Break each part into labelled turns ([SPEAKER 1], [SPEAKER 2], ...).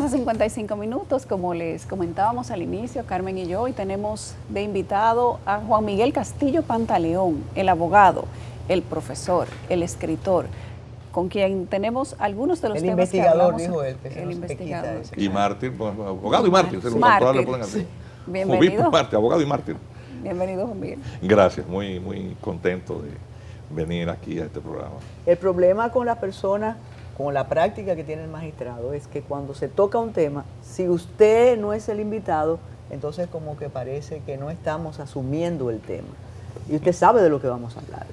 [SPEAKER 1] Estamos a 55 minutos, como les comentábamos al inicio, Carmen y yo, y tenemos de invitado a Juan Miguel Castillo Pantaleón, el abogado, el profesor, el escritor, con quien tenemos algunos de los temas que hablamos.
[SPEAKER 2] Dijo él,
[SPEAKER 1] el investigador.
[SPEAKER 3] Y mártir, pues, abogado y mártir, los
[SPEAKER 1] Mártir.
[SPEAKER 3] autores le ponen así.
[SPEAKER 1] Bienvenido.
[SPEAKER 3] Obispo y mártir, abogado y mártir.
[SPEAKER 1] Bienvenido, Juan Miguel.
[SPEAKER 3] Gracias, muy contento de venir aquí a este programa.
[SPEAKER 2] El problema con las personas, con la práctica que tiene el magistrado, es que cuando se toca un tema, si usted no es el invitado, entonces como que parece que no estamos asumiendo el tema. Y usted sabe de lo que vamos a hablar.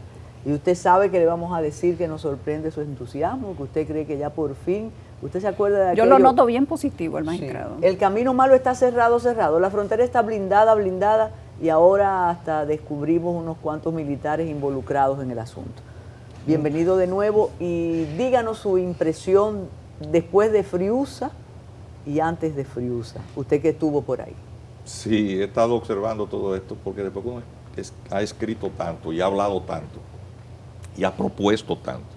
[SPEAKER 2] Y usted sabe que le vamos a decir que nos sorprende su entusiasmo, que usted cree que ya por fin, usted se acuerda de aquello.
[SPEAKER 1] Yo lo noto bien positivo, el magistrado.
[SPEAKER 2] Sí. El camino malo está cerrado, la frontera está blindada, y ahora hasta descubrimos unos cuantos militares involucrados en el asunto. Bienvenido de nuevo y díganos su impresión después de Friusa y antes de Friusa, usted que estuvo por ahí.
[SPEAKER 3] Sí, he estado observando todo esto porque después que uno ha escrito tanto y ha hablado tanto y ha propuesto tanto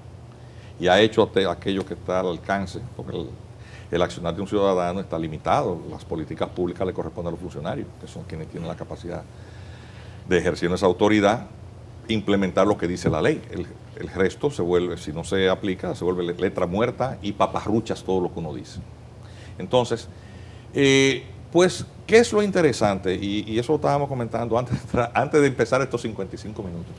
[SPEAKER 3] y ha hecho aquello que está al alcance, porque el accionar de un ciudadano está limitado, las políticas públicas le corresponden a los funcionarios, que son quienes tienen la capacidad de ejerciendo esa autoridad, implementar lo que dice la ley. El resto se vuelve, si no se aplica, se vuelve letra muerta y paparruchas todo lo que uno dice. Entonces, pues, ¿qué es lo interesante? Y eso lo estábamos comentando antes de empezar estos 55 minutos.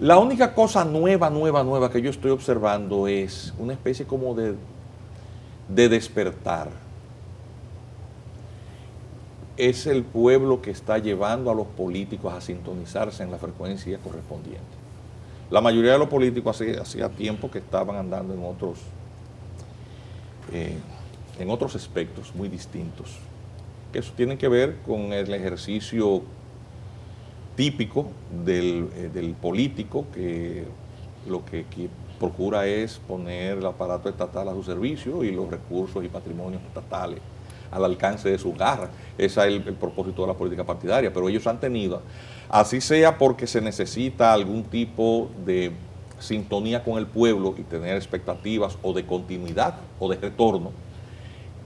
[SPEAKER 3] La única cosa nueva que yo estoy observando es una especie como de despertar. Es el pueblo que está llevando a los políticos a sintonizarse en la frecuencia correspondiente. La mayoría de los políticos hacía tiempo que estaban andando en otros aspectos muy distintos, que eso tiene que ver con el ejercicio típico del político, que lo que procura es poner el aparato estatal a su servicio y los recursos y patrimonios estatales al alcance de sus garras. Ese es el propósito de la política partidaria, pero ellos han tenido, así sea porque se necesita algún tipo de sintonía con el pueblo y tener expectativas o de continuidad o de retorno,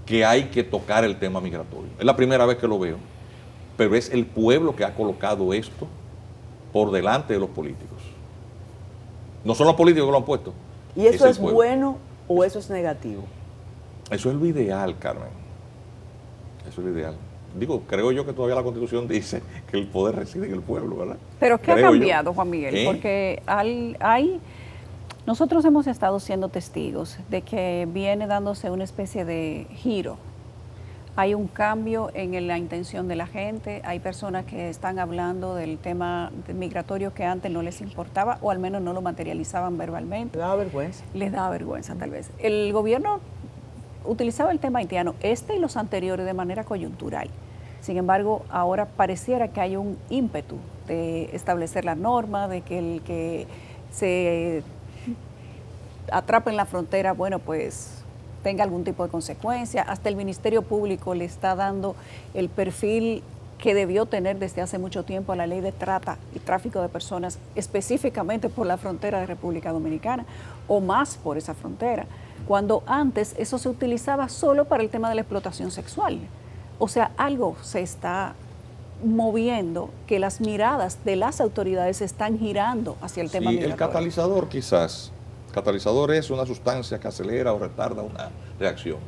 [SPEAKER 3] que hay que tocar el tema migratorio. Es la primera vez que lo veo, pero es el pueblo que ha colocado esto por delante de los políticos. No son los políticos que lo han puesto.
[SPEAKER 2] ¿Y eso es bueno o eso es negativo?
[SPEAKER 3] Eso es lo ideal, Carmen. Eso es lo ideal. Digo, creo yo que todavía la Constitución dice que el poder reside en el pueblo, ¿verdad?
[SPEAKER 1] Pero ¿qué ha cambiado, Juan Miguel? Porque nosotros hemos estado siendo testigos de que viene dándose una especie de giro. Hay un cambio en la intención de la gente, hay personas que están hablando del tema migratorio que antes no les importaba o al menos no lo materializaban verbalmente.
[SPEAKER 2] Les daba vergüenza.
[SPEAKER 1] Les daba vergüenza, tal vez. El gobierno utilizaba el tema haitiano, y los anteriores, de manera coyuntural. Sin embargo, ahora pareciera que hay un ímpetu de establecer la norma, de que el que se atrapa en la frontera, bueno, pues tenga algún tipo de consecuencia. Hasta el Ministerio Público le está dando el perfil que debió tener desde hace mucho tiempo a la ley de trata y tráfico de personas, específicamente por la frontera de República Dominicana, o más por esa frontera, cuando antes eso se utilizaba solo para el tema de la explotación sexual. O sea, algo se está moviendo, que las miradas de las autoridades están girando hacia el tema migratorio.
[SPEAKER 3] El catalizador quizás. El catalizador es una sustancia que acelera o retarda una reacción.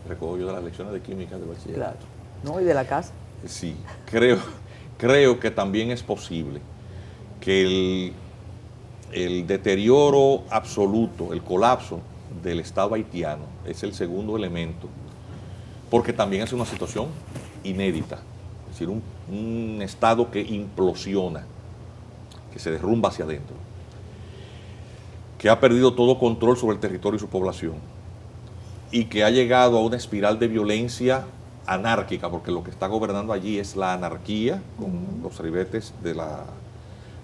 [SPEAKER 3] Recuerdo yo de las lecciones de química de bachillerato.
[SPEAKER 2] Claro. ¿No? ¿Y de la casa?
[SPEAKER 3] Sí, creo que también es posible que el deterioro absoluto, el colapso del Estado haitiano es el segundo elemento, porque también es una situación inédita, es decir, un Estado que implosiona, que se derrumba hacia adentro, que ha perdido todo control sobre el territorio y su población y que ha llegado a una espiral de violencia anárquica, porque lo que está gobernando allí es la anarquía, con los ribetes de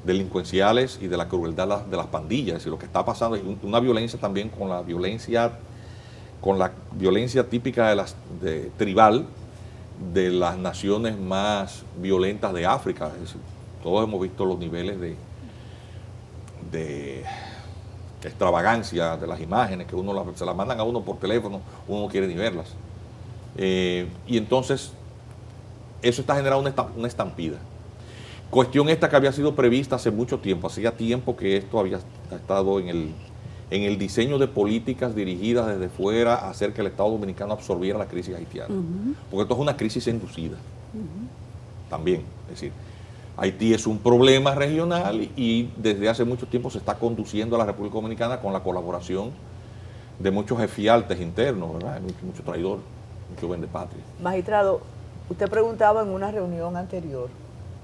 [SPEAKER 3] delincuenciales y de la crueldad de las pandillas. Y lo que está pasando es una violencia también con la violencia típica tribal de las naciones más violentas de África. Es decir, todos hemos visto los niveles de extravagancia de las imágenes que se las mandan a uno por teléfono, uno no quiere ni verlas. Y entonces eso está generando una estampida. Cuestión esta que había sido prevista hace mucho tiempo, hacía tiempo que esto había estado en el diseño de políticas dirigidas desde fuera a hacer que el Estado Dominicano absorbiera la crisis haitiana. Porque esto es una crisis inducida también. Es decir, Haití es un problema regional y desde hace mucho tiempo se está conduciendo a la República Dominicana con la colaboración de muchos jefialtes internos, ¿verdad? Mucho traidor, mucho vendepatria.
[SPEAKER 2] Magistrado, usted preguntaba en una reunión anterior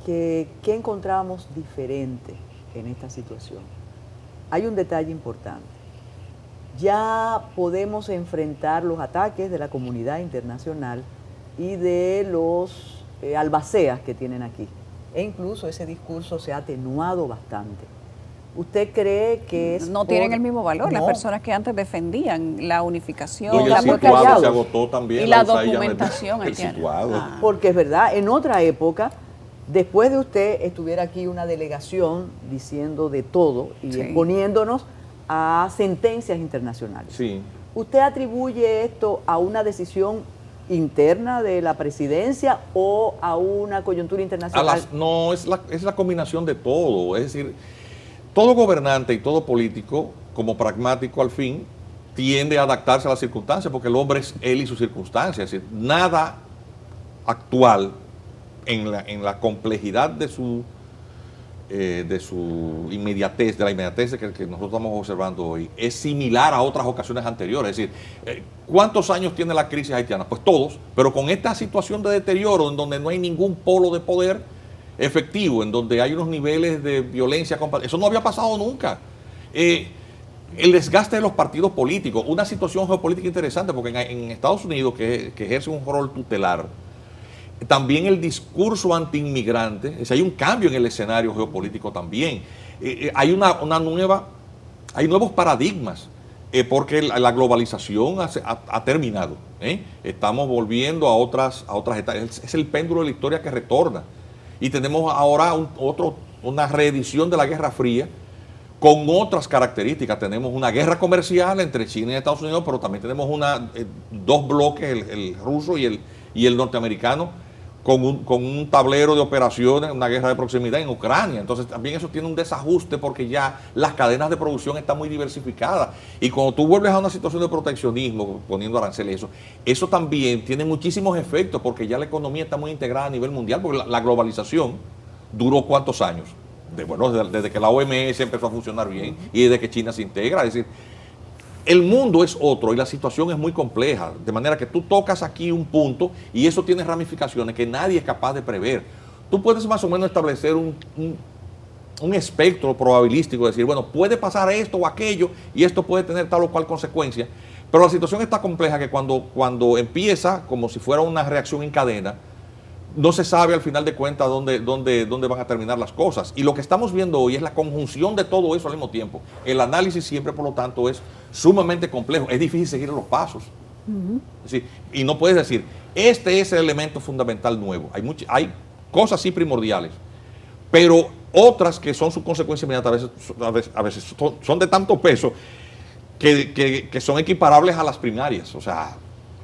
[SPEAKER 2] que qué encontrábamos diferente en esta situación. Hay un detalle importante. Ya podemos enfrentar los ataques de la comunidad internacional y de los albaceas que tienen aquí. E incluso ese discurso se ha atenuado bastante. ¿Usted cree que es
[SPEAKER 1] no tienen el mismo valor?
[SPEAKER 2] No.
[SPEAKER 1] Las personas que antes defendían la unificación,
[SPEAKER 3] Oye,
[SPEAKER 1] la
[SPEAKER 3] el situado
[SPEAKER 2] callados.
[SPEAKER 3] se agotó también.
[SPEAKER 1] y la
[SPEAKER 3] USAID ya
[SPEAKER 1] documentación
[SPEAKER 3] el
[SPEAKER 1] haitiana.
[SPEAKER 3] situado.
[SPEAKER 2] Porque es verdad, en otra época, después de usted estuviera aquí una delegación diciendo de todo y
[SPEAKER 1] Sí.
[SPEAKER 2] exponiéndonos a sentencias internacionales.
[SPEAKER 3] Sí.
[SPEAKER 2] ¿Usted atribuye esto a una decisión interna de la presidencia o a una coyuntura internacional?
[SPEAKER 3] No, es la combinación de todo. Es decir, todo gobernante y todo político, como pragmático al fin, tiende a adaptarse a las circunstancias, porque el hombre es él y sus circunstancias. Es decir, nada actual en la complejidad de su inmediatez, de la inmediatez que nosotros estamos observando hoy, es similar a otras ocasiones anteriores. Es decir, ¿cuántos años tiene la crisis haitiana? Pues todos, pero con esta situación de deterioro en donde no hay ningún polo de poder efectivo, en donde hay unos niveles de violencia, eso no había pasado nunca. El desgaste de los partidos políticos, una situación geopolítica interesante, porque en Estados Unidos, que ejerce un rol tutelar, también el discurso antiinmigrante, es decir, hay un cambio en el escenario geopolítico también. Hay hay nuevos paradigmas, porque la globalización ha terminado. Estamos volviendo a otras etapas. Es el péndulo de la historia que retorna. Y tenemos ahora una reedición de la Guerra Fría con otras características. Tenemos una guerra comercial entre China y Estados Unidos, pero también tenemos dos bloques, el ruso y el norteamericano, con un tablero de operaciones, una guerra de proximidad en Ucrania. Entonces también eso tiene un desajuste porque ya las cadenas de producción están muy diversificadas. Y cuando tú vuelves a una situación de proteccionismo, poniendo aranceles, eso también tiene muchísimos efectos porque ya la economía está muy integrada a nivel mundial, porque la globalización duró ¿cuántos años? Desde que la OMS empezó a funcionar bien y desde que China se integra. Es decir, el mundo es otro y la situación es muy compleja, de manera que tú tocas aquí un punto y eso tiene ramificaciones que nadie es capaz de prever. Tú puedes más o menos establecer un espectro probabilístico, decir, bueno, puede pasar esto o aquello y esto puede tener tal o cual consecuencia, pero la situación está compleja que cuando empieza como si fuera una reacción en cadena, no se sabe al final de cuentas dónde van a terminar las cosas. Y lo que estamos viendo hoy es la conjunción de todo eso al mismo tiempo. El análisis siempre, por lo tanto, es sumamente complejo. Es difícil seguir los pasos. Es decir, y no puedes decir, este es el elemento fundamental nuevo. Hay cosas sí primordiales, pero otras que son su consecuencia inmediata a veces son de tanto peso que son equiparables a las primarias. O sea,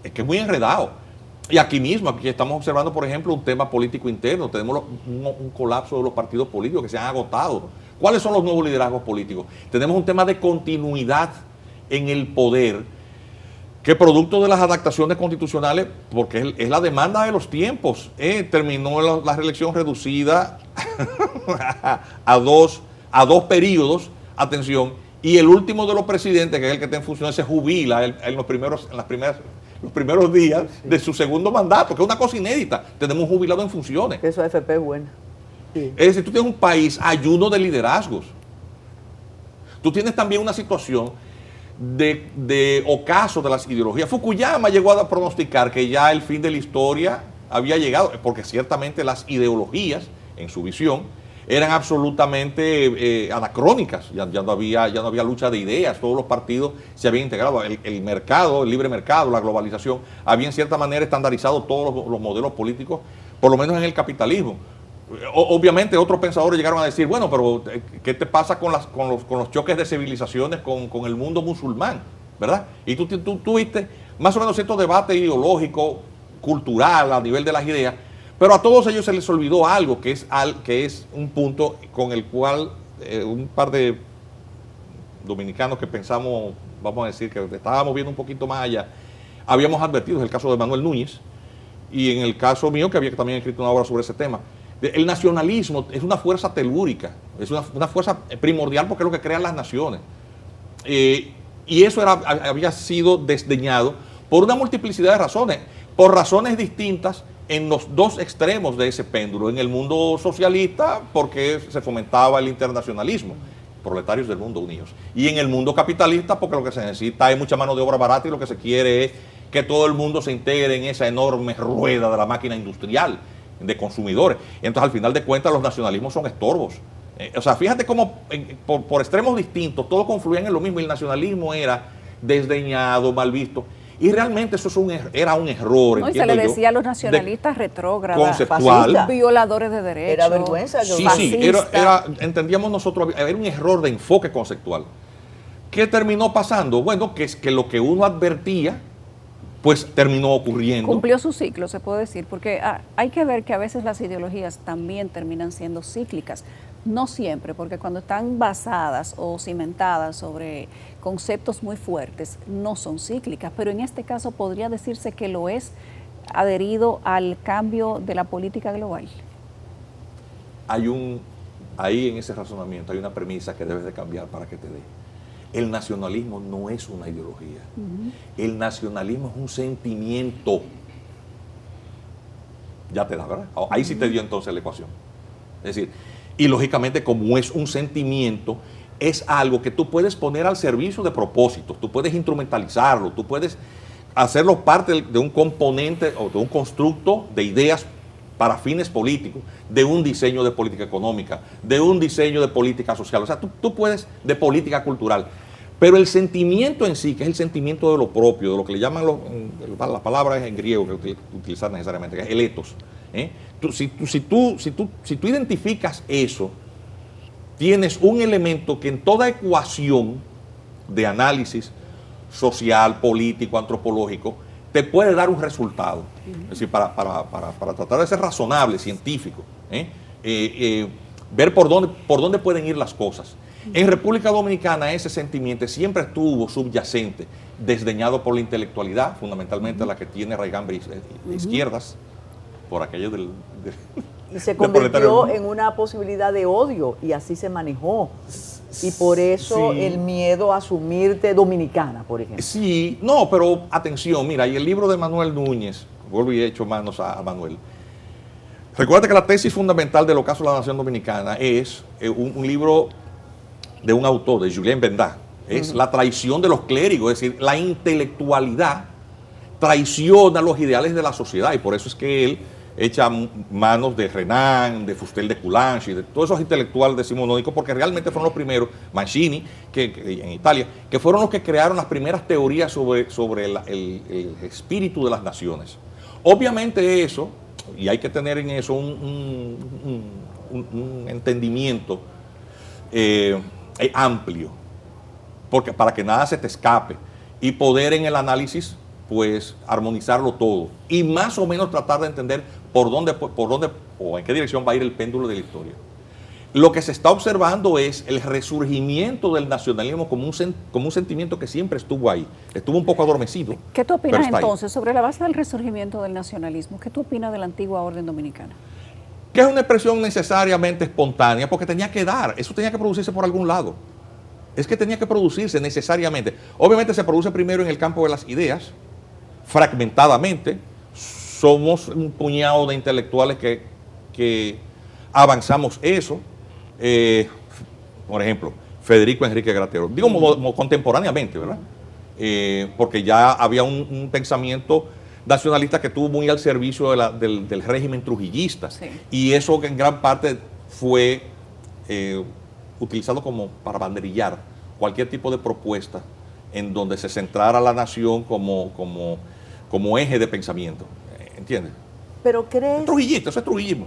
[SPEAKER 3] es que es muy enredado. Y aquí mismo, aquí estamos observando, por ejemplo, un tema político interno. Tenemos un colapso de los partidos políticos que se han agotado. ¿Cuáles son los nuevos liderazgos políticos? Tenemos un tema de continuidad en el poder, que producto de las adaptaciones constitucionales, porque es la demanda de los tiempos, terminó la reelección reducida a dos periodos, atención, y el último de los presidentes, que es el que está en funciones, se jubila en los primeros días de su segundo mandato, que es una cosa inédita. Tenemos un jubilado en funciones.
[SPEAKER 2] Eso AFP es bueno. Sí.
[SPEAKER 3] Es decir, tú tienes un país ayuno de liderazgos. Tú tienes también una situación de ocaso de las ideologías. Fukuyama llegó a pronosticar que ya el fin de la historia había llegado, porque ciertamente las ideologías, en su visión, eran absolutamente anacrónicas. Ya no había lucha de ideas, todos los partidos se habían integrado. El mercado, el libre mercado, la globalización, había en cierta manera estandarizado todos los modelos políticos, por lo menos en el capitalismo. Obviamente otros pensadores llegaron a decir, bueno, pero ¿qué te pasa con los choques de civilizaciones con el mundo musulmán? ¿Verdad? Y tú tuviste más o menos cierto debate ideológico cultural, a nivel de las ideas, pero a todos ellos se les olvidó algo, que es un punto con el cual un par de dominicanos que pensamos, vamos a decir, que estábamos viendo un poquito más allá, habíamos advertido, es el caso de Manuel Núñez, y en el caso mío, que había también escrito una obra sobre ese tema. El nacionalismo es una fuerza telúrica, es una fuerza primordial porque es lo que crean las naciones. Y eso había sido desdeñado por una multiplicidad de razones, por razones distintas en los dos extremos de ese péndulo. En el mundo socialista, porque se fomentaba el internacionalismo, proletarios del mundo unidos. Y en el mundo capitalista, porque lo que se necesita es mucha mano de obra barata y lo que se quiere es que todo el mundo se integre en esa enorme rueda de la máquina industrial de consumidores. Entonces, al final de cuentas, los nacionalismos son estorbos. O sea, fíjate cómo por extremos distintos, todos confluían en lo mismo y el nacionalismo era desdeñado, mal visto. Y realmente eso era un error.
[SPEAKER 1] No, y se le decía a los nacionalistas retrógradas,
[SPEAKER 3] conceptual,
[SPEAKER 1] fascistas, violadores de derechos.
[SPEAKER 2] Era vergüenza.
[SPEAKER 3] Sí, entendíamos nosotros, era un error de enfoque conceptual. ¿Qué terminó pasando? Bueno, que es que lo que uno advertía, pues terminó ocurriendo.
[SPEAKER 1] Cumplió su ciclo, se puede decir, porque hay que ver que a veces las ideologías también terminan siendo cíclicas. No siempre, porque cuando están basadas o cimentadas sobre conceptos muy fuertes, no son cíclicas, pero en este caso podría decirse que lo es adherido al cambio de la política global.
[SPEAKER 3] Ahí en ese razonamiento hay una premisa que debes de cambiar para que te dé. El nacionalismo no es una ideología. El nacionalismo es un sentimiento. Ya te da, ¿verdad? Ahí sí te dio entonces la ecuación. Es decir, y lógicamente como es un sentimiento, es algo que tú puedes poner al servicio de propósitos, tú puedes instrumentalizarlo, tú puedes hacerlo parte de un componente o de un constructo de ideas para fines políticos, de un diseño de política económica, de un diseño de política social, o sea, tú puedes, de política cultural, pero el sentimiento en sí, que es el sentimiento de lo propio, de lo que le llaman, la palabra es en griego que utilizar necesariamente, que es el ethos, Si tú identificas eso, tienes un elemento que en toda ecuación de análisis social, político, antropológico, te puede dar un resultado. Es decir, para tratar de ser razonable, científico, ver por dónde pueden ir las cosas. En República Dominicana ese sentimiento siempre estuvo subyacente, desdeñado por la intelectualidad, fundamentalmente la que tiene raigambre izquierdas, por aquello
[SPEAKER 2] y se convirtió en una posibilidad de odio y así se manejó. Y por eso el miedo a asumirte dominicana, por ejemplo.
[SPEAKER 3] Sí, no, pero atención, mira, y el libro de Manuel Núñez, vuelvo y he hecho manos a Manuel. Recuerda que la tesis fundamental del ocaso de la nación dominicana es un libro de un autor, de Julien Bendá, es la traición de los clérigos, es decir, la intelectualidad traiciona los ideales de la sociedad y por eso es que él echa manos de Renan, de Fustel de Coulanges, de todos esos intelectuales decimonónicos, porque realmente fueron los primeros, Mancini, que en Italia, que fueron los que crearon las primeras teorías sobre el espíritu de las naciones. Obviamente eso, y hay que tener en eso un entendimiento amplio, porque para que nada se te escape, y poder en el análisis pues armonizarlo todo y más o menos tratar de entender por dónde o en qué dirección va a ir el péndulo de la historia. Lo que se está observando es el resurgimiento del nacionalismo como un sentimiento que siempre estuvo ahí, estuvo un poco adormecido.
[SPEAKER 1] ¿Qué tú opinas entonces sobre la base del resurgimiento del nacionalismo? ¿Qué tú opinas de la antigua orden dominicana?
[SPEAKER 3] Que es una expresión necesariamente espontánea porque tenía que dar, eso tenía que producirse por algún lado. Es que tenía que producirse necesariamente. Obviamente se produce primero en el campo de las ideas, fragmentadamente. Somos un puñado de intelectuales que avanzamos eso. Por ejemplo, Federico Enrique Gratero. Digo contemporáneamente, ¿verdad? Porque ya había un pensamiento nacionalista que estuvo muy al servicio del régimen trujillista. Sí. Y eso en gran parte fue utilizado como para banderillar cualquier tipo de propuesta en donde se centrara la nación como eje de pensamiento. ¿Entiendes?
[SPEAKER 2] Pero crees...
[SPEAKER 3] Trujillista, eso es trujillismo.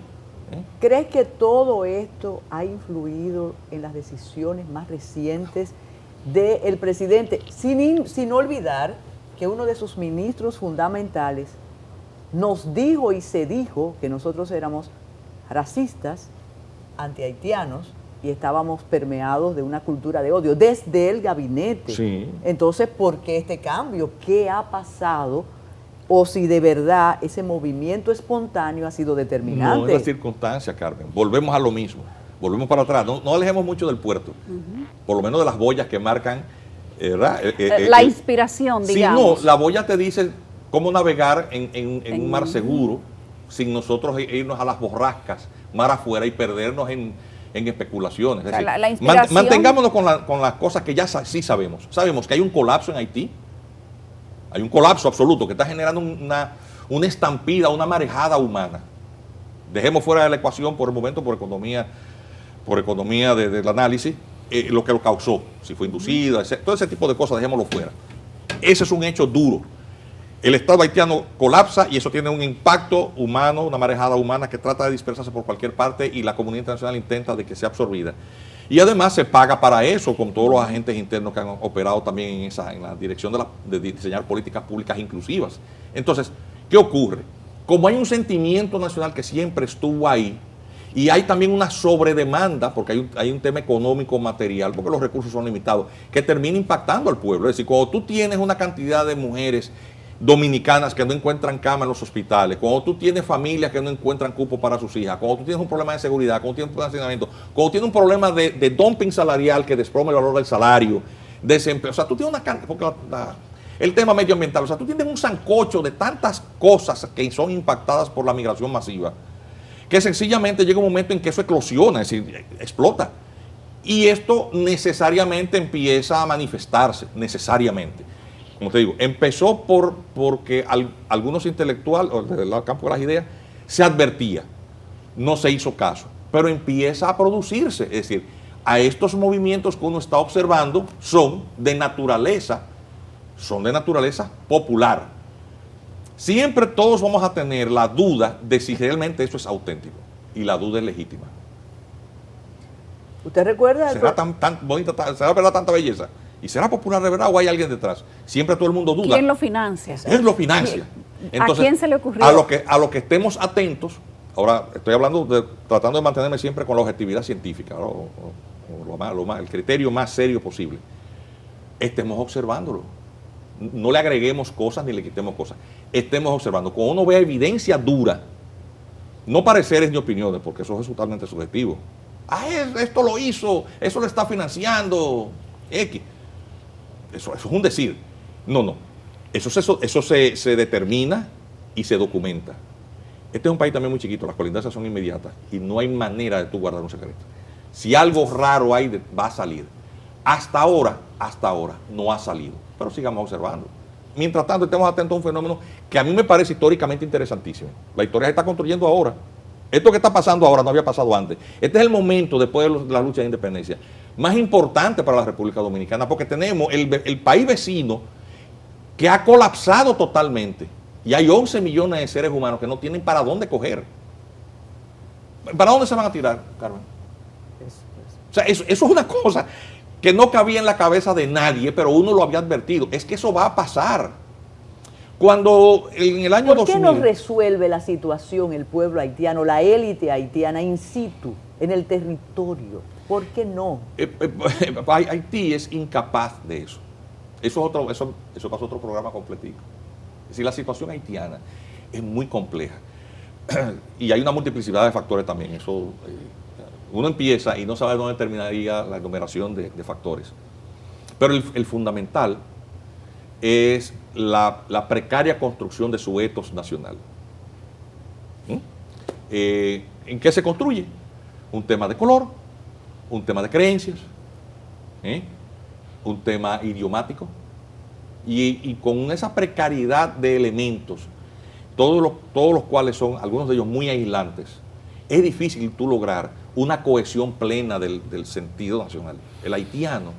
[SPEAKER 2] ¿Crees que todo esto ha influido en las decisiones más recientes del presidente? Sin olvidar que uno de sus ministros fundamentales nos dijo y se dijo que nosotros éramos racistas, antihaitianos, y estábamos permeados de una cultura de odio desde el gabinete.
[SPEAKER 3] Sí.
[SPEAKER 2] Entonces, ¿por qué este cambio? ¿Qué ha pasado? O si de verdad ese movimiento espontáneo ha sido determinante.
[SPEAKER 3] No es la circunstancia, Carmen. Volvemos a lo mismo. Volvemos para atrás. No alejemos mucho del puerto. Por lo menos de las boyas que marcan, ¿verdad?
[SPEAKER 1] La inspiración, digamos.
[SPEAKER 3] Si no, la boya te dice cómo navegar en un mar seguro sin nosotros irnos a las borrascas, mar afuera y perdernos en especulaciones. Es decir,
[SPEAKER 1] la inspiración...
[SPEAKER 3] mantengámonos con las cosas que ya sí sabemos. Sabemos que hay un colapso en Haití. Hay un colapso absoluto que está generando una estampida, una marejada humana. Dejemos fuera de la ecuación por el momento, por economía del análisis, lo que lo causó, si fue inducida, todo ese tipo de cosas, dejémoslo fuera. Ese es un hecho duro. El Estado haitiano colapsa y eso tiene un impacto humano, una marejada humana que trata de dispersarse por cualquier parte y la comunidad internacional intenta de que sea absorbida. Y además se paga para eso con todos los agentes internos que han operado también en la dirección de diseñar políticas públicas inclusivas. Entonces, ¿qué ocurre? Como hay un sentimiento nacional que siempre estuvo ahí y hay también una sobredemanda, porque hay un tema económico material, porque los recursos son limitados, que termina impactando al pueblo. Es decir, cuando tú tienes una cantidad de mujeres dominicanas que no encuentran cama en los hospitales, cuando tú tienes familias que no encuentran cupo para sus hijas, cuando tú tienes un problema de seguridad, cuando tienes un problema de hacinamiento, cuando tienes un problema de dumping salarial que desploma el valor del salario, desempleo, o sea, tú tienes una cantidad, porque el tema medioambiental, o sea, tú tienes un sancocho de tantas cosas que son impactadas por la migración masiva, que sencillamente llega un momento en que eso eclosiona, es decir, explota. Y esto necesariamente empieza a manifestarse, necesariamente. Como te digo, empezó porque algunos intelectuales, o desde el campo de las ideas, se advertía, no se hizo caso, pero empieza a producirse. Es decir, a estos movimientos que uno está observando son de naturaleza popular. Siempre todos vamos a tener la duda de si realmente eso es auténtico, y la duda es legítima.
[SPEAKER 2] ¿Usted recuerda?
[SPEAKER 3] ¿Será tan bonita, será verdad tanta belleza? ¿Y será popular de verdad o hay alguien detrás? Siempre todo el mundo duda.
[SPEAKER 1] ¿Quién lo financia?
[SPEAKER 3] ¿Quién lo financia? Entonces,
[SPEAKER 1] ¿a quién se le ocurrió?
[SPEAKER 3] A lo que estemos atentos, ahora estoy tratando de mantenerme siempre con la objetividad científica, ¿no? El criterio más serio posible. Estemos observándolo. No le agreguemos cosas ni le quitemos cosas. Estemos observando. Cuando uno vea evidencia dura, no pareceres ni opiniones, porque eso es totalmente subjetivo. Esto lo hizo, eso lo está financiando, X. Eso es un decir. No. Eso se determina y se documenta. Este es un país también muy chiquito, las colindancias son inmediatas y no hay manera de tú guardar un secreto. Si algo raro hay, va a salir. Hasta ahora, no ha salido. Pero sigamos observando. Mientras tanto, estemos atentos a un fenómeno que a mí me parece históricamente interesantísimo. La historia se está construyendo ahora. Esto que está pasando ahora no había pasado antes. Este es el momento, después de la lucha de independencia, más importante para la República Dominicana, porque tenemos el país vecino que ha colapsado totalmente y hay 11 millones de seres humanos que no tienen para dónde coger. ¿Para dónde se van a tirar, Carmen? O sea, eso es una cosa que no cabía en la cabeza de nadie, pero uno lo había advertido. Es que eso va a pasar. Cuando en el año 2000...
[SPEAKER 2] ¿Por qué no resuelve la situación el pueblo haitiano, la élite haitiana in situ, en el territorio? ¿Por qué no?
[SPEAKER 3] Haití es incapaz de eso. Eso pasó otro programa completico. Es decir, la situación haitiana es muy compleja. Y hay una multiplicidad de factores también. Uno empieza y no sabe dónde terminaría la enumeración de factores. Pero el fundamental es la precaria construcción de su etos nacional. ¿En qué se construye? Un tema de color, un tema de creencias, un tema idiomático, y con esa precariedad de elementos, todos los cuales son, algunos de ellos muy aislantes, es difícil tú lograr una cohesión plena del sentido nacional. El haitiano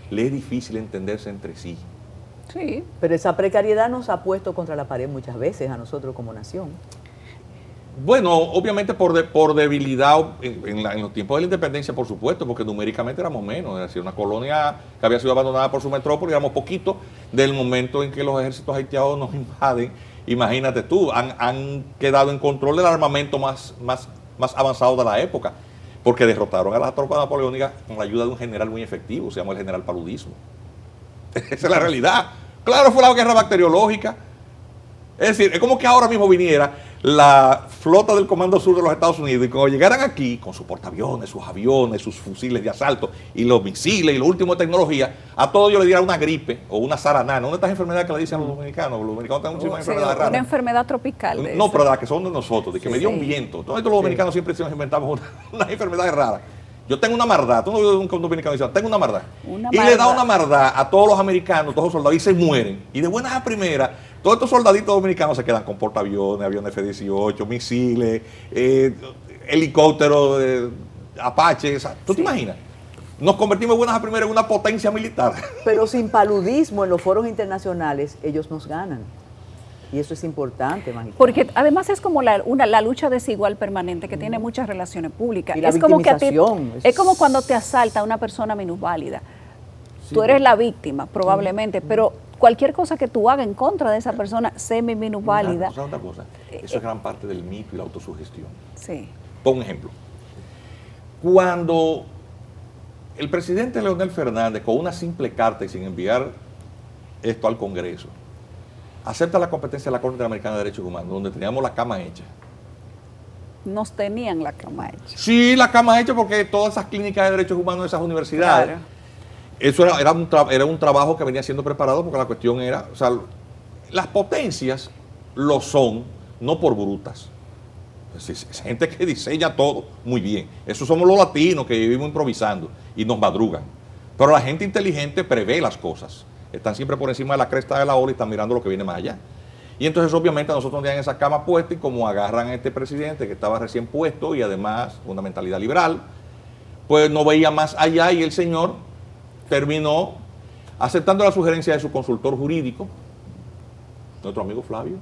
[SPEAKER 3] le es difícil entenderse entre sí.
[SPEAKER 2] Sí. Pero esa precariedad nos ha puesto contra la pared muchas veces a nosotros como nación.
[SPEAKER 3] Bueno, obviamente por debilidad en los tiempos de la independencia, por supuesto, porque numéricamente éramos menos. Es decir, una colonia que había sido abandonada por su metrópoli, éramos poquito del momento en que los ejércitos haitianos nos invaden imagínate tú, han quedado en control del armamento más avanzado de la época, porque derrotaron a la tropa napoleónica con la ayuda de un general muy efectivo, se llama el general Paludismo. Esa es la realidad. Claro, fue la guerra bacteriológica. Es decir, es como que ahora mismo viniera la flota del Comando Sur de los Estados Unidos y cuando llegaran aquí, con sus portaaviones, sus fusiles de asalto y los misiles y lo último de tecnología, a todos ellos le diera una gripe o una saranana, una de estas enfermedades que le dicen a los dominicanos. Los dominicanos tienen muchísimas enfermedades raras.
[SPEAKER 1] Una enfermedad tropical.
[SPEAKER 3] No, pero las que son de nosotros, de que me dio un viento. Todos estos los dominicanos siempre se nos inventamos unas enfermedades raras. Yo tengo una mardá, tú no ves un dominicano dice, tengo una mardá. Y le da una mardá a todos los americanos, todos los soldados, y se mueren. Y de buenas a primeras, todos estos soldaditos dominicanos se quedan con portaaviones, aviones F-18, misiles, helicópteros, Apache. ¿Tú te imaginas? Nos convertimos de buenas a primeras en una potencia militar.
[SPEAKER 2] Pero sin paludismo en los foros internacionales, ellos nos ganan. Y eso es importante, magistrado.
[SPEAKER 1] Porque además es como la lucha desigual permanente que tiene muchas relaciones públicas.
[SPEAKER 2] Y la
[SPEAKER 1] es como que
[SPEAKER 2] victimización.
[SPEAKER 1] es como cuando te asalta una persona minusválida. Sí, tú eres la víctima, probablemente, pero cualquier cosa que tú hagas en contra de esa persona semi-minusválida.
[SPEAKER 3] Otra cosa, eso es gran parte del mito y la autosugestión.
[SPEAKER 1] Sí.
[SPEAKER 3] Por un ejemplo, cuando el presidente Leonel Fernández, con una simple carta y sin enviar esto al Congreso, acepta la competencia de la Corte Interamericana de Derechos Humanos, donde teníamos la cama hecha.
[SPEAKER 1] Nos tenían la cama hecha.
[SPEAKER 3] Sí, la cama hecha porque todas esas clínicas de derechos humanos de esas universidades, claro. Eso era un trabajo que venía siendo preparado porque la cuestión era, o sea, las potencias lo son, no por brutas. Es gente que diseña todo muy bien. Eso somos los latinos que vivimos improvisando y nos madrugan. Pero la gente inteligente prevé las cosas. Están siempre por encima de la cresta de la ola y están mirando lo que viene más allá. Y entonces obviamente nosotros teníamos esa cama puesta y como agarran a este presidente que estaba recién puesto y además una mentalidad liberal, pues no veía más allá y el señor terminó aceptando la sugerencia de su consultor jurídico, nuestro amigo Flavio,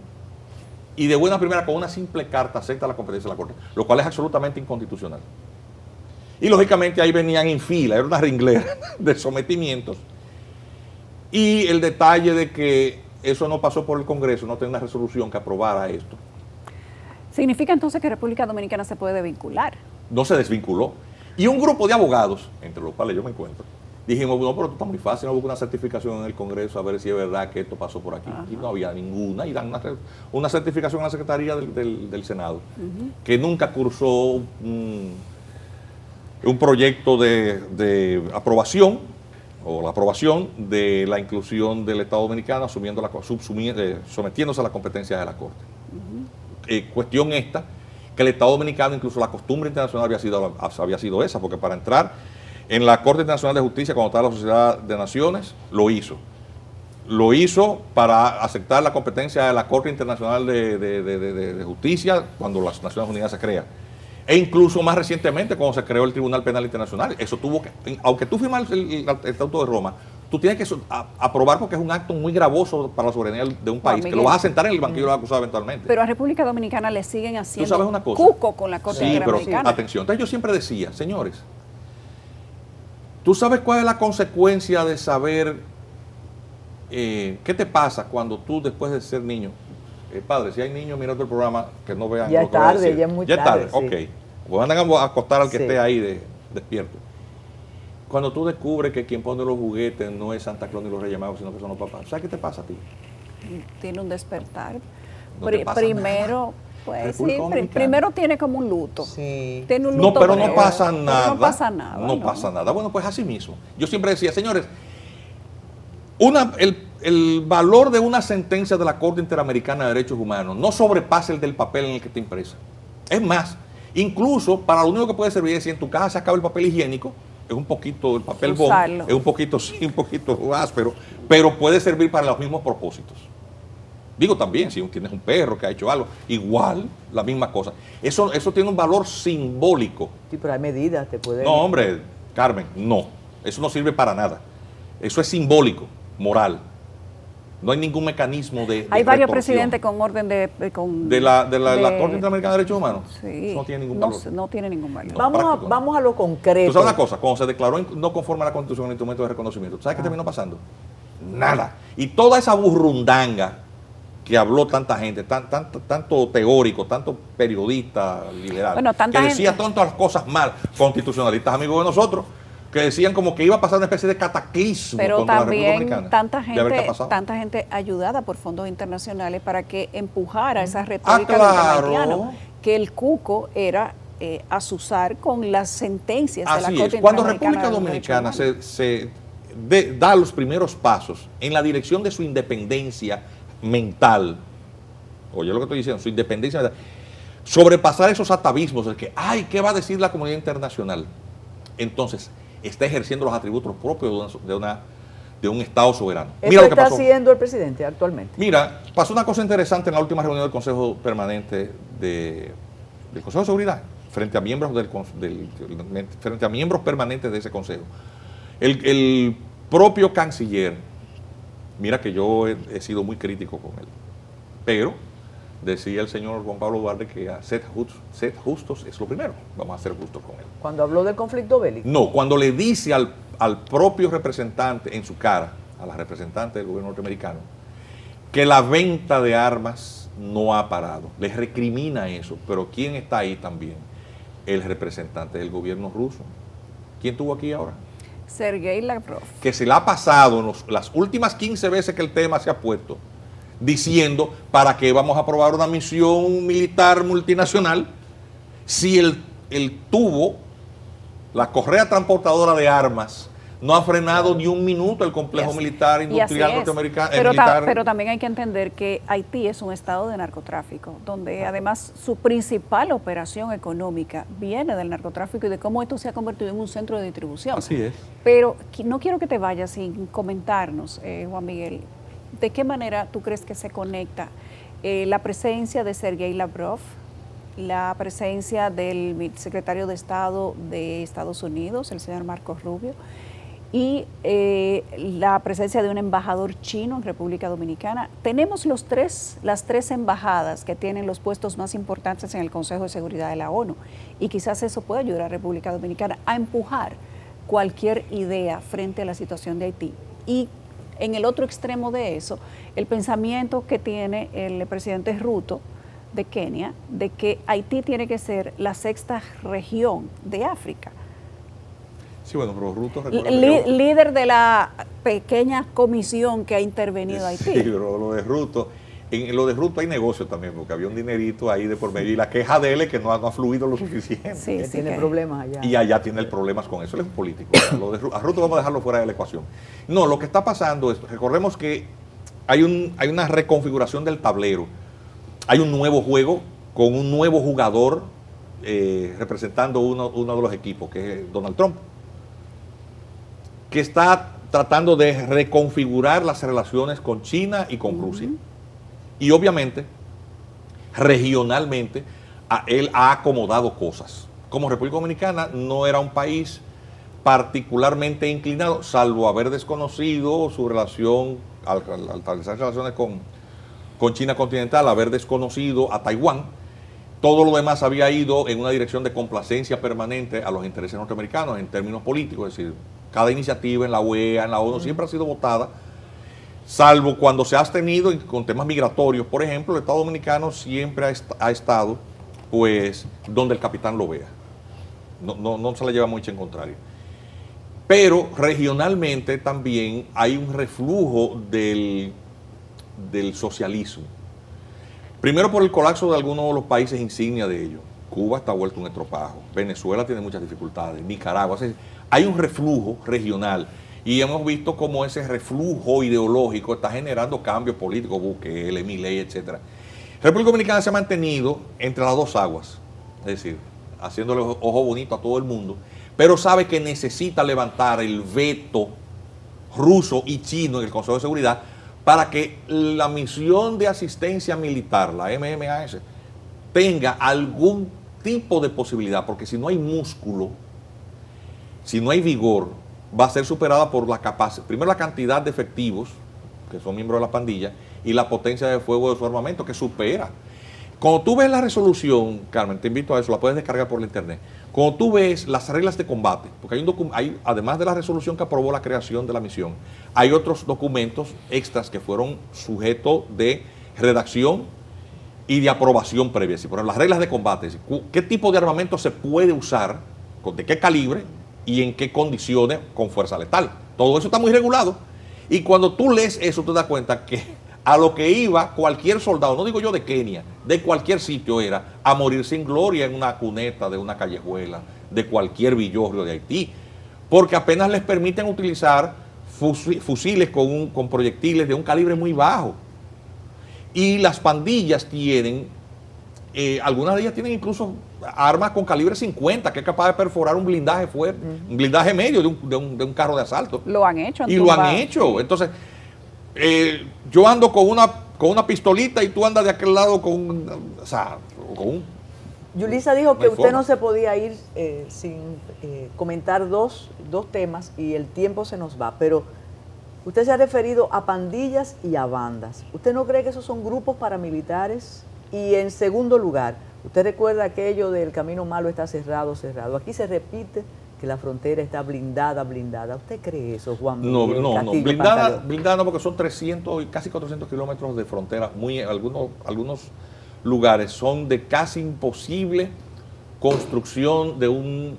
[SPEAKER 3] y de buena primera con una simple carta acepta la competencia de la Corte, lo cual es absolutamente inconstitucional. Y lógicamente ahí venían en fila, era una ringlera de sometimientos. Y el detalle de que eso no pasó por el Congreso, no tenía una resolución que aprobara esto.
[SPEAKER 1] ¿Significa entonces que República Dominicana se puede vincular?
[SPEAKER 3] No se desvinculó. Y un grupo de abogados, entre los cuales yo me encuentro, dijimos, no, pero esto está muy fácil, no busco una certificación en el Congreso a ver si es verdad que esto pasó por aquí. Ajá. Y no había ninguna, y dan una certificación a la Secretaría del Senado, que nunca cursó un proyecto de aprobación, o la aprobación de la inclusión del Estado Dominicano sometiéndose a la competencia de la Corte. Cuestión esta, que el Estado Dominicano, incluso la costumbre internacional había sido esa, porque para entrar en la Corte Internacional de Justicia, cuando estaba la Sociedad de Naciones, lo hizo. Lo hizo para aceptar la competencia de la Corte Internacional de Justicia cuando las Naciones Unidas se crea. E incluso más recientemente, cuando se creó el Tribunal Penal Internacional, eso tuvo que, aunque tú firmas el Estatuto de Roma, tú tienes que aprobar porque es un acto muy gravoso para la soberanía de un país, que lo vas a sentar en el banquillo de los acusados eventualmente.
[SPEAKER 1] Pero a República Dominicana le siguen haciendo
[SPEAKER 3] ¿tú sabes una cosa?
[SPEAKER 1] Cuco con la Corte Interamericana.
[SPEAKER 3] Sí, pero atención. Entonces yo siempre decía, señores, ¿tú sabes cuál es la consecuencia de saber qué te pasa cuando tú después de ser niño? Padre, si hay niños mirando el programa que no vean
[SPEAKER 2] ya
[SPEAKER 3] lo que
[SPEAKER 2] voy a decir. Ya es muy tarde.
[SPEAKER 3] Ya es tarde, ok. Pues andan a acostar al que esté ahí despierto. Cuando tú descubres que quien pone los juguetes no es Santa Claus ni los Reyes Magos, sino que son los papás, ¿sabes qué te pasa a ti?
[SPEAKER 1] Tiene un despertar.
[SPEAKER 3] No te pasa
[SPEAKER 1] primero,
[SPEAKER 3] nada.
[SPEAKER 1] Pues sí, primero tiene como un luto.
[SPEAKER 2] Sí.
[SPEAKER 1] Tiene un luto.
[SPEAKER 3] No, pero no pasa nada.
[SPEAKER 1] No pasa nada.
[SPEAKER 3] No pasa nada. Bueno, pues así mismo. Yo siempre decía, señores, el valor de una sentencia de la Corte Interamericana de Derechos Humanos no sobrepasa el del papel en el que está impresa. Es más, incluso para lo único que puede servir es si en tu casa se acaba el papel higiénico, es un poquito, el papel bond, es un poquito áspero, pero puede servir para los mismos propósitos. Digo también, si tienes un perro que ha hecho algo, igual, la misma cosa. Eso tiene un valor simbólico.
[SPEAKER 2] Sí, pero hay medidas, te puede...
[SPEAKER 3] No, hombre, Carmen, no. Eso no sirve para nada. Eso es simbólico, moral. No hay ningún mecanismo de
[SPEAKER 1] hay varios presidentes con orden de
[SPEAKER 3] la Corte Interamericana de Derechos Humanos.
[SPEAKER 1] Sí,
[SPEAKER 3] eso no tiene ningún valor.
[SPEAKER 1] No tiene ningún valor.
[SPEAKER 3] No,
[SPEAKER 2] vamos a lo concreto.
[SPEAKER 3] ¿Tú sabes una cosa? Cuando se declaró no conforme a la Constitución el instrumento de reconocimiento, ¿sabes qué terminó pasando? Nada. Y toda esa burrundanga que habló tanta gente, tanto teórico, tanto periodista liberal,
[SPEAKER 1] Bueno, tanta
[SPEAKER 3] que decía
[SPEAKER 1] gente.
[SPEAKER 3] tantas cosas mal, constitucionalistas amigos de nosotros, que decían como que iba a pasar una especie de cataclismo
[SPEAKER 1] Pero
[SPEAKER 3] contra la República
[SPEAKER 1] también
[SPEAKER 3] Dominicana.
[SPEAKER 1] tanta gente ayudada por fondos internacionales para que empujara esa retórica
[SPEAKER 3] claro.
[SPEAKER 1] del tema haitiano, que el cuco era azuzar con las sentencias de la
[SPEAKER 3] Así
[SPEAKER 1] Corte
[SPEAKER 3] es, cuando
[SPEAKER 1] Interamericana
[SPEAKER 3] República
[SPEAKER 1] de los Derechos
[SPEAKER 3] Dominicana
[SPEAKER 1] Humanos.
[SPEAKER 3] da los primeros pasos en la dirección de su independencia mental, oye lo que estoy diciendo, su independencia mental, sobrepasar esos atavismos de que, ay, ¿qué va a decir la comunidad internacional? Entonces, está ejerciendo los atributos propios de un Estado soberano.
[SPEAKER 2] ¿Eso
[SPEAKER 3] Mira lo que
[SPEAKER 2] está
[SPEAKER 3] pasó.
[SPEAKER 2] haciendo el presidente actualmente?
[SPEAKER 3] Mira, pasó una cosa interesante en la última reunión del Consejo Permanente del Consejo de Seguridad, frente a miembros frente a miembros permanentes de ese consejo. El propio canciller, mira que yo he sido muy crítico con él, pero decía el señor Juan Pablo Duarte que sed justos es lo primero, vamos a ser justos con él.
[SPEAKER 2] Cuando habló del conflicto bélico.
[SPEAKER 3] No, cuando le dice al propio representante en su cara, a la representante del gobierno norteamericano, que la venta de armas no ha parado. Les recrimina eso, pero ¿quién está ahí también? El representante del gobierno ruso. ¿Quién estuvo aquí ahora?
[SPEAKER 1] Sergei Lavrov.
[SPEAKER 3] Que se le ha pasado las últimas 15 veces que el tema se ha puesto, diciendo para qué vamos a aprobar una misión militar multinacional si el tubo, la correa transportadora de armas, no ha frenado ni un minuto el complejo militar industrial norteamericano.
[SPEAKER 1] Pero también hay que entender que Haití es un estado de narcotráfico, donde además su principal operación económica viene del narcotráfico y de cómo esto se ha convertido en un centro de distribución.
[SPEAKER 3] Así es.
[SPEAKER 1] Pero no quiero que te vayas sin comentarnos, Juan Miguel, ¿de qué manera tú crees que se conecta la presencia de Sergei Lavrov, la presencia del secretario de Estado de Estados Unidos, el señor Marco Rubio, y la presencia de un embajador chino en República Dominicana? Tenemos las tres embajadas que tienen los puestos más importantes en el Consejo de Seguridad de la ONU, y quizás eso pueda ayudar a República Dominicana a empujar cualquier idea frente a la situación de Haití. Y en el otro extremo de eso, el pensamiento que tiene el presidente Ruto de Kenia, de que Haití tiene que ser la sexta región de África.
[SPEAKER 3] Sí, bueno, pero Ruto
[SPEAKER 1] Líder de la pequeña comisión que ha intervenido Haití.
[SPEAKER 3] Sí, pero lo de Ruto, en lo de Ruto hay negocio también, porque había un dinerito ahí de por medio, y la queja de él es que no ha fluido lo suficiente.
[SPEAKER 1] Sí,
[SPEAKER 2] Él tiene
[SPEAKER 1] que
[SPEAKER 2] problemas allá.
[SPEAKER 3] Y allá tiene problemas con eso, él es un político. A Ruto vamos a dejarlo fuera de la ecuación. No, lo que está pasando es, recordemos que hay una reconfiguración del tablero, hay un nuevo juego con un nuevo jugador representando uno de los equipos, que es Donald Trump, que está tratando de reconfigurar las relaciones con China y con Rusia. Y obviamente, regionalmente, él ha acomodado cosas. Como República Dominicana no era un país particularmente inclinado, salvo haber desconocido su relación, al establecer relaciones con China continental, haber desconocido a Taiwán. Todo lo demás había ido en una dirección de complacencia permanente a los intereses norteamericanos en términos políticos, es decir, cada iniciativa en la OEA, en la ONU, siempre ha sido votada, salvo cuando se ha abstenido con temas migratorios. Por ejemplo, el Estado Dominicano siempre ha estado, pues, donde el capitán lo vea. No se le lleva mucho en contrario. Pero regionalmente también hay un reflujo del socialismo. Primero por el colapso de algunos de los países insignia de ellos. Cuba está vuelto un estropajo, Venezuela tiene muchas dificultades, Nicaragua. Hay un reflujo regional y hemos visto cómo ese reflujo ideológico está generando cambios políticos, Bukele, Milei, etc. República Dominicana se ha mantenido entre las dos aguas, es decir, haciéndole ojo bonito a todo el mundo, pero sabe que necesita levantar el veto ruso y chino en el Consejo de Seguridad para que la misión de asistencia militar, la MMAS, tenga algún tipo de posibilidad, porque si no hay músculo, si no hay vigor, va a ser superada por la capacidad, primero la cantidad de efectivos, que son miembros de la pandilla, y la potencia de fuego de su armamento, que supera. Cuando tú ves la resolución, Carmen, te invito a eso, la puedes descargar por la internet. Cuando tú ves las reglas de combate, porque hay además de la resolución que aprobó la creación de la misión, hay otros documentos extras que fueron sujeto de redacción y de aprobación previa. Si por ejemplo, las reglas de combate, qué tipo de armamento se puede usar, de qué calibre y en qué condiciones con fuerza letal. Todo eso está muy regulado. Y cuando tú lees eso, te das cuenta que a lo que iba cualquier soldado, no digo yo de Kenia, de cualquier sitio, era a morir sin gloria en una cuneta de una callejuela, de cualquier villorrio de Haití, porque apenas les permiten utilizar fusiles con proyectiles de un calibre muy bajo. Y las pandillas tienen, algunas de ellas tienen incluso armas con calibre 50, que es capaz de perforar un blindaje fuerte, un blindaje medio de un carro de asalto.
[SPEAKER 1] Lo han hecho.
[SPEAKER 3] Y lo han hecho. Entonces, yo ando con una pistolita y tú andas de aquel lado con un...
[SPEAKER 2] Yulisa dijo que
[SPEAKER 3] No hay
[SPEAKER 2] usted
[SPEAKER 3] forma.
[SPEAKER 2] no se podía ir sin comentar dos temas y el tiempo se nos va, pero usted se ha referido a pandillas y a bandas. ¿Usted no cree que esos son grupos paramilitares? Y en segundo lugar, ¿usted recuerda aquello del camino malo está cerrado, cerrado? Aquí se repite que la frontera está blindada, blindada. ¿Usted cree eso, Juan Miguel
[SPEAKER 3] No,
[SPEAKER 2] Castillo
[SPEAKER 3] blindada,
[SPEAKER 2] Pantaleón?
[SPEAKER 3] blindada no, porque son 300 y casi 400 kilómetros de frontera. Algunos lugares son de casi imposible construcción de un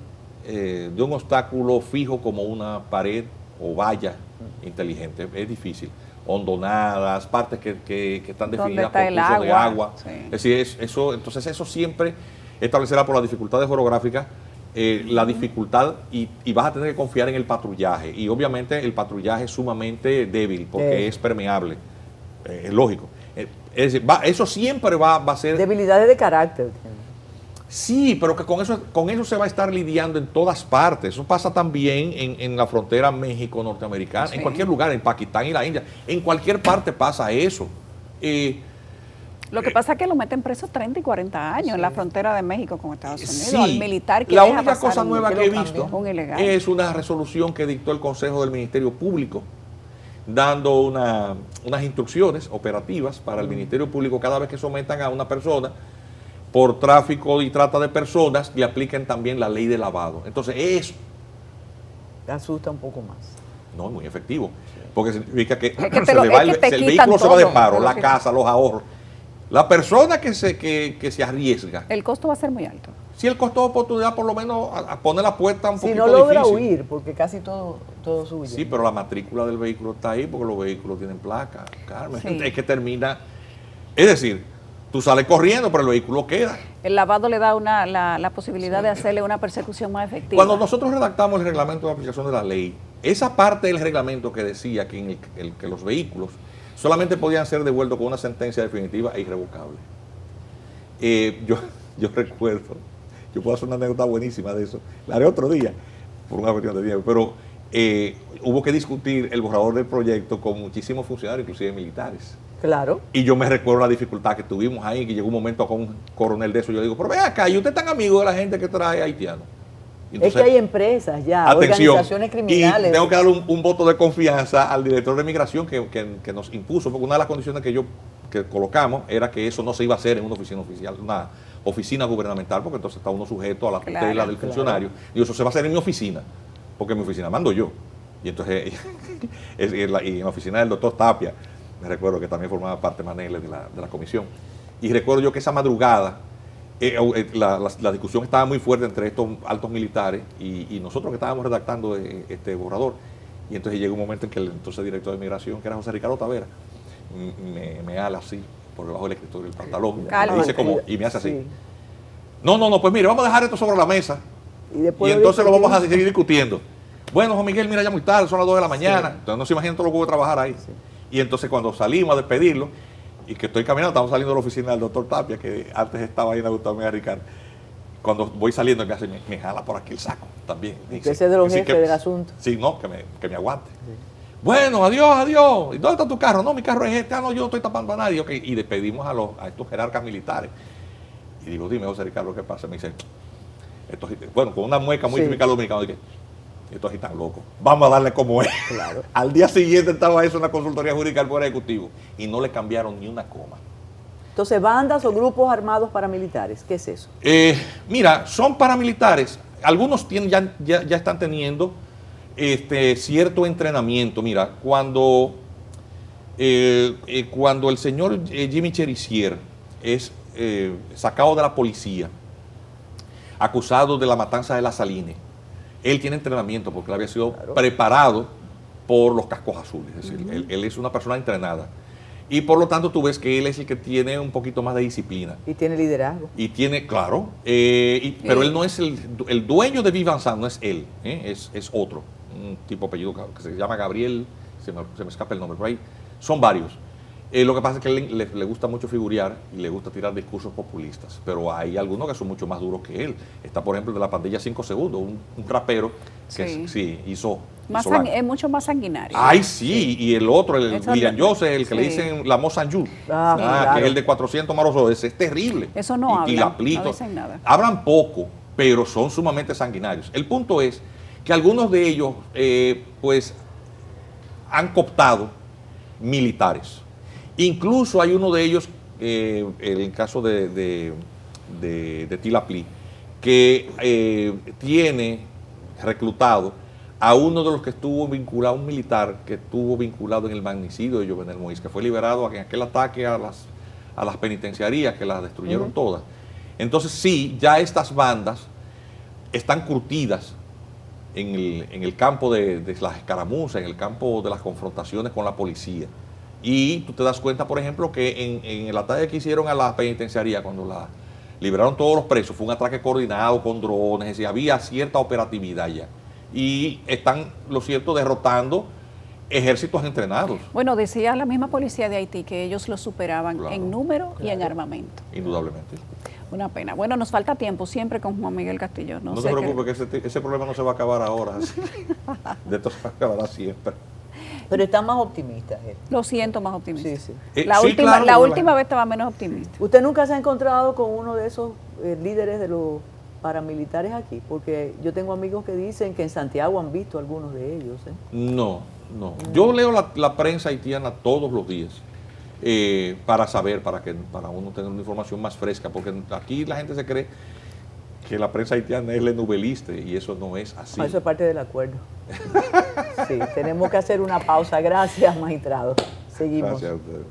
[SPEAKER 3] obstáculo fijo como una pared o valla inteligente. Es difícil. Hondonadas, partes que están definidas por cursos de agua.
[SPEAKER 1] Sí.
[SPEAKER 3] Es decir, entonces eso siempre establecerá por las dificultades orográficas la dificultad y vas a tener que confiar en el patrullaje. Y obviamente el patrullaje es sumamente débil porque es permeable. Es lógico. Es decir, eso siempre va a ser...
[SPEAKER 2] Debilidades de carácter.
[SPEAKER 3] Sí, pero que con eso se va a estar lidiando en todas partes. Eso pasa también en la frontera México-norteamericana,
[SPEAKER 1] Sí.
[SPEAKER 3] en cualquier lugar, en Pakistán y la India. En cualquier parte pasa eso.
[SPEAKER 1] Lo que pasa es que lo meten preso 30 y 40 años en la frontera de México con Estados Unidos.
[SPEAKER 3] Sí,
[SPEAKER 1] Al militar que
[SPEAKER 3] la
[SPEAKER 1] deja
[SPEAKER 3] única
[SPEAKER 1] pasar
[SPEAKER 3] cosa
[SPEAKER 1] un-
[SPEAKER 3] nueva que he visto
[SPEAKER 1] un ilegal.
[SPEAKER 3] es una resolución que dictó el Consejo del Ministerio Público, dando unas instrucciones operativas para el Ministerio Público cada vez que sometan a una persona por tráfico y trata de personas, le apliquen también la ley de lavado. Entonces, eso
[SPEAKER 2] Asusta un poco más.
[SPEAKER 3] no es muy efectivo, porque significa que,
[SPEAKER 1] que
[SPEAKER 3] se le va el
[SPEAKER 1] te
[SPEAKER 3] vehículo
[SPEAKER 1] quitan
[SPEAKER 3] se va de
[SPEAKER 1] todo,
[SPEAKER 3] paro,
[SPEAKER 1] te lo
[SPEAKER 3] la
[SPEAKER 1] quitan.
[SPEAKER 3] casa, los ahorros. La persona que se arriesga,
[SPEAKER 1] El costo va a ser muy alto.
[SPEAKER 3] si el costo de oportunidad por lo menos a poner la puerta un
[SPEAKER 2] Si
[SPEAKER 3] poquito
[SPEAKER 2] no logra
[SPEAKER 3] difícil.
[SPEAKER 2] huir, porque casi todo huye.
[SPEAKER 3] Sí, pero la matrícula del vehículo está ahí porque los vehículos tienen placa, Carmen.
[SPEAKER 1] Sí.
[SPEAKER 3] Es que termina. Es decir, tú sales corriendo, pero el vehículo queda.
[SPEAKER 1] El lavado le da la posibilidad de hacerle una persecución más efectiva.
[SPEAKER 3] Cuando nosotros redactamos el reglamento de aplicación de la ley, esa parte del reglamento que decía que, que los vehículos solamente podían ser devueltos con una sentencia definitiva e irrevocable. Yo recuerdo, yo puedo hacer una anécdota buenísima de eso, la haré otro día, por una cuestión de tiempo, pero hubo que discutir el borrador del proyecto con muchísimos funcionarios, inclusive militares.
[SPEAKER 2] Claro.
[SPEAKER 3] Y yo me recuerdo la dificultad que tuvimos ahí, que llegó un momento con un coronel de eso, yo digo, pero ve acá, ¿y usted es tan amigo de la gente que trae haitianos? Y
[SPEAKER 2] Es que hay empresas ya, organizaciones criminales.
[SPEAKER 3] y tengo que darle un voto de confianza al director de migración que nos impuso, porque una de las condiciones que colocamos era que eso no se iba a hacer en una oficina oficial, una oficina gubernamental, porque entonces está uno sujeto a la tutela
[SPEAKER 1] Claro,
[SPEAKER 3] del
[SPEAKER 2] claro.
[SPEAKER 3] funcionario. Y eso se va a hacer en mi oficina, porque en mi oficina mando yo. Y entonces, y en la oficina del doctor Tapia, me recuerdo que también formaba parte Manele de la comisión. Y recuerdo yo que esa madrugada, la discusión estaba muy fuerte entre estos altos militares y nosotros que estábamos redactando este borrador. Y entonces llegó un momento en que el entonces director de migración, que era José Ricardo Tavera, me ala así, por debajo del escritorio del pantalón,
[SPEAKER 1] Calma.
[SPEAKER 3] me dice como, y me hace así.
[SPEAKER 2] Sí.
[SPEAKER 3] No, pues mire, vamos a dejar esto sobre la mesa
[SPEAKER 2] Y, después
[SPEAKER 3] y entonces lo vamos a
[SPEAKER 2] discutimos.
[SPEAKER 3] seguir discutiendo. Bueno, Juan Miguel, mira, ya muy tarde, son las 2 de la mañana. Entonces no se imaginan todo lo que voy a trabajar ahí. Y entonces cuando salimos a despedirlo, y que estoy caminando, estamos saliendo de la oficina del doctor Tapia, que antes estaba ahí en Augusto Mejía Ricardo. Cuando voy saliendo, me jala por aquí el saco también.
[SPEAKER 2] Ese es de los
[SPEAKER 3] que sí,
[SPEAKER 2] jefes del asunto.
[SPEAKER 3] Sí, no, que me aguante. Bueno, adiós. ¿Y dónde está tu carro? No, mi carro es este. No, yo no estoy tapando a nadie. Okay. Y despedimos a estos jerarcas militares. Y digo, dime, José Ricardo, ¿qué pasa? Me dice, bueno, con una mueca muy
[SPEAKER 2] Sí.
[SPEAKER 3] típica dominicana, dije, estos están locos. Vamos a darle como es.
[SPEAKER 2] Claro.
[SPEAKER 3] Al día siguiente estaba eso en la consultoría jurídica del Poder Ejecutivo y no le cambiaron ni una coma.
[SPEAKER 2] Entonces, bandas o grupos armados paramilitares, ¿qué es eso?
[SPEAKER 3] Mira, son paramilitares. Algunos ya están teniendo cierto entrenamiento. Mira, cuando cuando el señor Jimmy Cherizier es sacado de la policía, acusado de la matanza de la Saline, él tiene entrenamiento porque él había sido preparado por los cascos azules, es decir, él es una persona entrenada. Y por lo tanto tú ves que él es el que tiene un poquito más de disciplina.
[SPEAKER 2] Y tiene liderazgo.
[SPEAKER 3] Y tiene, claro, pero él no es el dueño de Vivansan, no es él, es otro, un tipo apellido que se llama Gabriel, se me escapa el nombre, pero ahí son varios. Lo que pasa es que a él le gusta mucho figurear y le gusta tirar discursos populistas, pero hay algunos que son mucho más duros que él. Está, por ejemplo, de la pandilla 5 segundos, un rapero que hizo
[SPEAKER 1] es mucho más sanguinario.
[SPEAKER 3] Ay, sí, y el otro, William Joseph, el que le
[SPEAKER 1] sí.
[SPEAKER 3] dicen la Mosanjú,
[SPEAKER 2] claro.
[SPEAKER 3] que es el de 400 marosos, ese es terrible.
[SPEAKER 1] Eso no
[SPEAKER 3] y
[SPEAKER 1] hablan, no dicen nada.
[SPEAKER 3] Hablan poco, pero son sumamente sanguinarios. El punto es que algunos de ellos, pues, han cooptado militares. Incluso hay uno de ellos, en el caso de Tilapli, que tiene reclutado a uno de los que estuvo vinculado, un militar que estuvo vinculado en el magnicidio de Jovenel Moïse, que fue liberado en aquel ataque a las penitenciarías que las destruyeron todas. Entonces sí, ya estas bandas están curtidas en el campo de las escaramuzas, en el campo de las confrontaciones con la policía. Y tú te das cuenta, por ejemplo, que en el ataque que hicieron a la penitenciaría, cuando la liberaron todos los presos, fue un ataque coordinado con drones, es decir, había cierta operatividad ya. Y están, lo cierto, derrotando ejércitos entrenados.
[SPEAKER 1] Bueno, decía la misma policía de Haití que ellos lo superaban en número y en armamento.
[SPEAKER 3] Indudablemente.
[SPEAKER 1] Una pena. Bueno, nos falta tiempo siempre con Juan Miguel Castillo.
[SPEAKER 3] No te preocupes, que ese problema no se va a acabar ahora. De esto se va a acabar siempre.
[SPEAKER 2] Pero está más optimista él.
[SPEAKER 1] Lo siento, más optimista.
[SPEAKER 2] Sí, sí.
[SPEAKER 1] La última vez estaba menos optimista.
[SPEAKER 2] ¿Usted nunca se ha encontrado con uno de esos líderes de los paramilitares aquí? Porque yo tengo amigos que dicen que en Santiago han visto algunos de ellos. No. Yo leo la prensa haitiana todos los días para saber, para uno tener una información más fresca, porque aquí la gente se cree que la prensa haitiana es lenuvelista y eso no es así. Eso es parte del acuerdo. Sí, tenemos que hacer una pausa. Gracias, magistrado. Seguimos.
[SPEAKER 3] Gracias a ustedes.